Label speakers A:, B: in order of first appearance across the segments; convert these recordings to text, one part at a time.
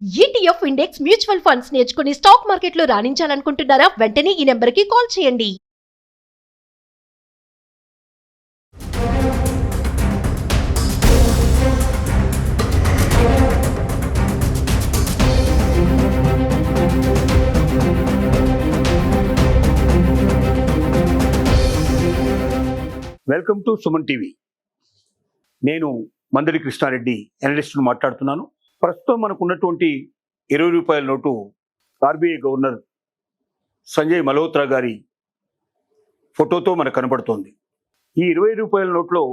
A: ETF index mutual funds నేర్చుకుని stock మార్కెట్లో రాణించాలనుకుంటున్నారా? వెంటనే ఈ నెంబర్కి కాల్ చేయండి.
B: Welcome to Suman TV. నేను మందరి కృష్ణారెడ్డి అనలిస్ట్ను మాట్లాడుతున్నాను. ప్రస్తుతం మనకు ఉన్నటువంటి 20 రూపాయల note RBI governor Sanjay Malhotra గారి ఫోటోతో మనకు కనబడుతోంది. ఈ 20 రూపాయల నోట్లో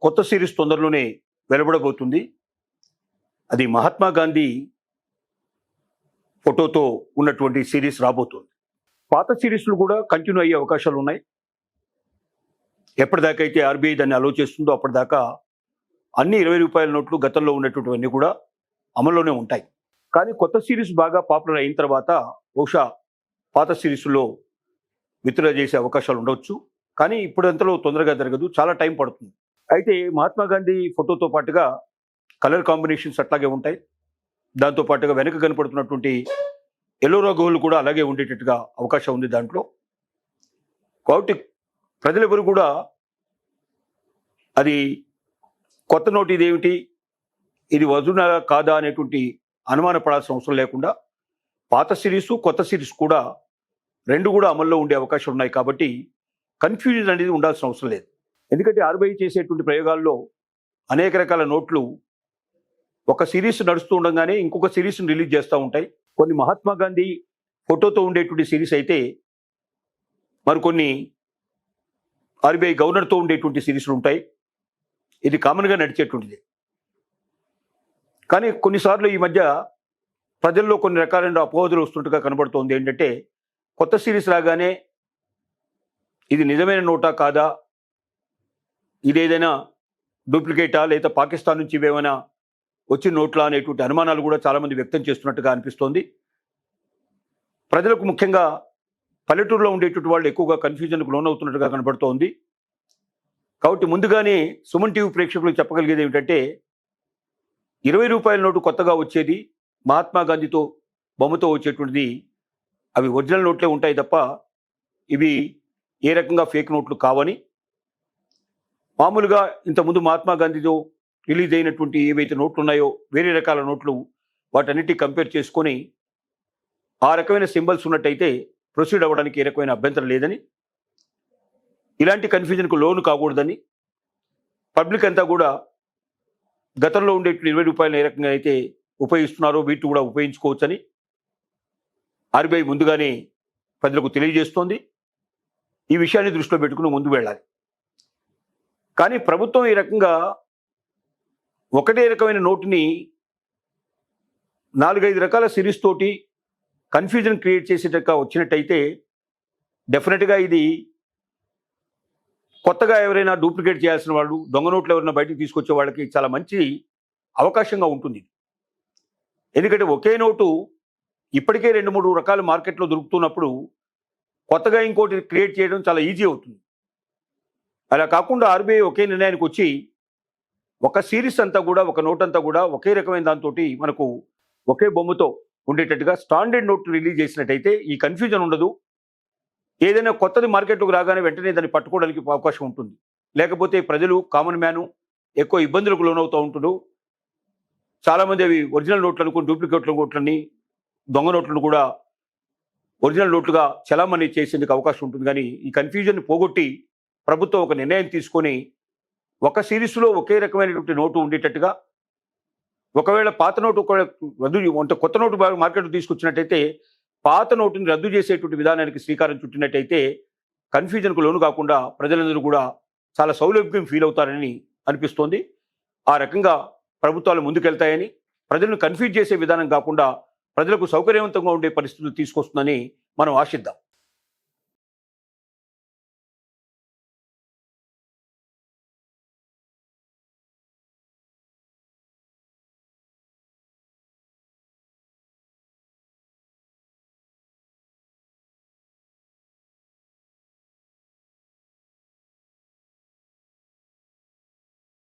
B: కొత్త సిరీస్ తొందరలోనే వెలువడబోతుంది. అది మహాత్మా గాంధీ ఫోటోతో ఉన్నటువంటి సిరీస్ రాబోతుంది. పాత సిరీస్లు కూడా కంటిన్యూ అయ్యే అవకాశాలు ఉన్నాయి. ఎప్పటిదాకా అయితే ఆర్బీఐ దాన్ని అలో చేస్తుందో అప్పటిదాకా అన్ని 20 రూపాయల నోట్లు గతంలో ఉన్నటువంటివన్నీ కూడా అమల్లోనే ఉంటాయి. కానీ కొత్త సిరీస్ బాగా పాపులర్ అయిన తర్వాత బహుశా పాత సిరీస్లో విత్డ్రా చేసే అవకాశాలు ఉండవచ్చు. కానీ ఇప్పుడంతలో తొందరగా జరగదు, చాలా టైం పడుతుంది. అయితే మహాత్మా గాంధీ ఫోటోతో పాటుగా కలర్ కాంబినేషన్స్ అట్లాగే ఉంటాయి. దాంతోపాటుగా వెనక కనపడుతున్నటువంటి ఎల్లోరా గోల్డ్ కూడా అలాగే ఉండేటట్టుగా అవకాశం ఉంది దాంట్లో. కాబట్టి ప్రజలెవరు కూడా అది కొత్త నోటు ఇదేమిటి, ఇది వజునా కాదా అనేటువంటి అనుమాన పడాల్సిన అవసరం లేకుండా పాత సిరీసు కొత్త సిరీస్ కూడా రెండు కూడా అమల్లో ఉండే అవకాశం ఉన్నాయి. కాబట్టి కన్ఫ్యూజన్ అనేది ఉండాల్సిన అవసరం లేదు. ఎందుకంటే ఆర్బీఐ చేసేటువంటి ప్రయోగాల్లో అనేక రకాల నోట్లు ఒక సిరీస్ నడుస్తూ ఉండగానే ఇంకొక సిరీస్ని రిలీజ్ చేస్తూ ఉంటాయి. కొన్ని మహాత్మా గాంధీ ఫోటోతో ఉండేటువంటి సిరీస్ అయితే మరికొన్ని ఆర్బీఐ గవర్నర్తో ఉండేటువంటి సిరీస్లు ఉంటాయి. ఇది కామన్గా నడిచేటువంటిది. కానీ కొన్నిసార్లు ఈ మధ్య ప్రజల్లో కొన్ని రకాలైన అపోహలు వస్తున్నట్టుగా కనబడుతోంది. ఏంటంటే కొత్త సిరీస్ రాగానే ఇది నిజమైన నోటా కాదా, ఇదేదైనా డూప్లికేటా, లేదా పాకిస్తాన్ నుంచి ఇవేమైనా వచ్చిన నోట్లా అనేటువంటి అనుమానాలు కూడా చాలామంది వ్యక్తం చేస్తున్నట్టుగా అనిపిస్తోంది. ప్రజలకు ముఖ్యంగా పల్లెటూరులో ఉండేటువంటి వాళ్ళు ఎక్కువగా కన్ఫ్యూజన్కు లోనవుతున్నట్టుగా కనబడుతోంది. కాబట్టి ముందుగానే సుమన్ టీవీ ప్రేక్షకులకు చెప్పగలిగేది ఏమిటంటే 20 రూపాయల నోటు కొత్తగా వచ్చేది మహాత్మా గాంధీతో బొమ్మతో వచ్చేటువంటిది అవి ఒరిజినల్ నోట్లే ఉంటాయి తప్ప ఇవి ఏ రకంగా ఫేక్ నోట్లు కావని, మామూలుగా ఇంతకుముందు మహాత్మా గాంధీతో రిలీజ్ అయినటువంటి ఏవైతే నోట్లు ఉన్నాయో వేరే రకాల నోట్లు వాటన్నిటి కంపేర్ చేసుకొని ఆ రకమైన సింబల్స్ ఉన్నట్టయితే ప్రొసీడ్ అవ్వడానికి ఏ రకమైన అభ్యంతరం లేదని, ఇలాంటి కన్ఫ్యూజన్కు లోను కాకూడదని, పబ్లిక్ అంతా కూడా గతంలో ఉండే 20 రూపాయలు ఏ రకంగా అయితే ఉపయోగిస్తున్నారో వీటిని కూడా ఉపయోగించుకోవచ్చని ఆర్బీఐ ముందుగానే ప్రజలకు తెలియజేస్తోంది. ఈ విషయాన్ని దృష్టిలో పెట్టుకుని ముందు వెళ్ళాలి. కానీ ప్రభుత్వం ఈ రకంగా ఒకటే రకమైన నోటుని 4-5 రకాల సిరీస్ తోటి కన్ఫ్యూజన్ క్రియేట్ చేసేటట్టుగా వచ్చినట్టయితే డెఫినెట్గా ఇది కొత్తగా ఎవరైనా డూప్లికేట్ చేయాల్సిన వాళ్ళు, దొంగ నోట్లు ఎవరైనా బయటకు తీసుకొచ్చే వాళ్ళకి చాలా మంచి అవకాశంగా ఉంటుంది. ఎందుకంటే ఒకే నోటు ఇప్పటికే 2-3 రకాల మార్కెట్లో దొరుకుతున్నప్పుడు కొత్తగా ఇంకోటి క్రియేట్ చేయడం చాలా ఈజీ అవుతుంది. అలా కాకుండా ఆర్బీఐ ఒకే నిర్ణయానికి వచ్చి ఒక సిరీస్ అంతా కూడా, ఒక నోట్ అంతా కూడా ఒకే రకమైన దాంతో మనకు ఒకే బొమ్మతో ఉండేటట్టుగా స్టాండర్డ్ నోట్ రిలీజ్ చేసినట్టయితే ఈ కన్ఫ్యూజన్ ఉండదు. ఏదైనా కొత్తది మార్కెట్లోకి రాగానే వెంటనే దాన్ని పట్టుకోవడానికి అవకాశం ఉంటుంది. లేకపోతే ప్రజలు, కామన్ మ్యాను ఎక్కువ ఇబ్బందులకు లోనవుతూ ఉంటారు. చాలామంది అవి ఒరిజినల్ నోట్లు అనుకుని డూప్లికేట్ నోట్లని, దొంగ నోట్లను కూడా ఒరిజినల్ నోట్లుగా చలామణి చేసేందుకు అవకాశం ఉంటుంది. కానీ ఈ కన్ఫ్యూజన్ పోగొట్టి ప్రభుత్వం ఒక నిర్ణయం తీసుకొని ఒక సిరీస్లో ఒకే రకమైనటువంటి నోటు ఉండేటట్టుగా, ఒకవేళ పాత నోటు రద్దు అంటే కొత్త నోటు మార్కెట్ తీసుకొచ్చినట్టయితే పాత నోటుని రద్దు చేసేటువంటి విధానానికి శ్రీకారం చుట్టినట్టయితే కన్ఫ్యూజన్కు లోను కాకుండా ప్రజలందరూ కూడా చాలా సౌలభ్యం ఫీల్ అవుతారని అనిపిస్తోంది. ఆ రకంగా ప్రభుత్వాలు ముందుకెళ్తాయని, ప్రజలను కన్ఫ్యూజ్ చేసే విధానం కాకుండా ప్రజలకు సౌకర్యవంతంగా ఉండే పరిస్థితులు తీసుకొస్తుందని మనం ఆశిద్దాం.